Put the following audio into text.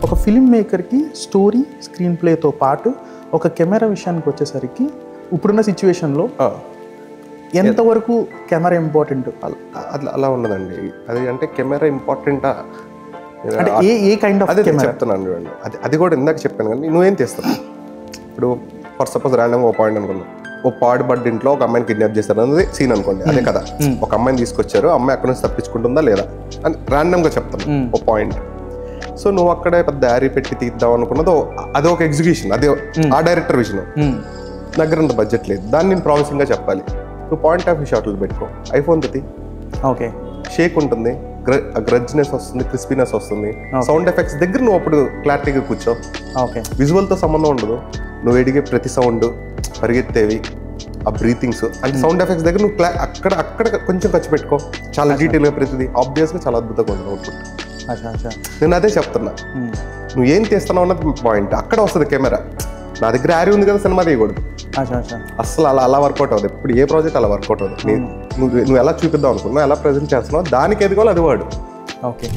ఒక film మేకర్కి story screen ప్లేతో పాటు ఒక కెమెరా విషయానికి వచ్చేసరికి ఇప్పుడున్న సిచ్యువేషన్లో ఎంతవరకు కెమెరా ఇంపార్టెంట్? అలా ఉన్నదండి. అది అంటే కెమెరా ఇంపార్టెంటా అంటే ఏ కైండ్ ఆఫ్ అదే కెమెరా చెప్తున్నాను చూడండి. అది కూడా ఇందాక చెప్పాను కానీ నువ్వేం తీస్తావు. ఇప్పుడు ఫర్ సపోజ్ ర్యాండమ్గా ఒక పాయింట్ అనుకున్నావు, ఓ పాడు బడ్ ఇంట్లో ఒక అమ్మాయిని కిడ్నాప్ చేస్తారు అన్నది సీన్ అనుకోండి. అదే కదా, ఒక అమ్మాయిని తీసుకొచ్చారు, అమ్మాయి అక్కడ నుంచి తప్పించుకుంటుందా లేదా అని ర్యాండమ్గా చెప్తాను ఓ పాయింట్. సో నువ్వు అక్కడే పెద్ద యారీ పెట్టి తీద్దాం అనుకున్నది అదే ఒక ఎగ్జిక్యూషన్, అదే ఆ డైరెక్టర్ విషయం. దగ్గర అంత బడ్జెట్ లేదు, దాన్ని నేను ప్రామిసింగ్గా చెప్పాలి. నువ్వు పాయింట్ ఆఫ్ వ్యూ షాట్లు పెట్టుకో, ఐఫోన్ తీ, ఓకే షేక్ ఉంటుంది, గ్రడ్జ్నెస్ వస్తుంది, క్రిస్పీనెస్ వస్తుంది, సౌండ్ ఎఫెక్ట్స్ దగ్గర నువ్వు అప్పుడు క్లారిటీగా కూర్చో. ఓకే విజువల్తో సంబంధం ఉండదు, నువ్వు ఎడిగే ప్రతి సౌండ్, పరిగెత్తేవి, ఆ బ్రీతింగ్స్ అంటే సౌండ్ ఎఫెక్ట్స్ దగ్గర నువ్వు అక్కడ కొంచెం ఖర్చు పెట్టుకో. చాలా డీటెయిల్గా ప్రతిదీ ఆబ్వియస్గా చాలా అద్భుతంగా ఉంటుంది అవుట్పుట్. నేను అదే చెప్తున్నా, నువ్వు ఏం తీస్తున్నావు అన్నది పాయింట్. అక్కడ వస్తుంది కెమెరా. నా దగ్గర యారీ ఉంది కదా, సినిమా తీయకూడదు అసలు. అలా వర్కౌట్ అవుతుంది. ఇప్పుడు ఏ ప్రాజెక్ట్ అలా వర్కౌట్ అవుతుంది. నువ్వు ఎలా చూపిద్దాం అనుకున్నావు, ఎలా ప్రజెంట్ చేస్తున్నావు, దానికి ఎదుకోవాలి అది వాడు. ఓకే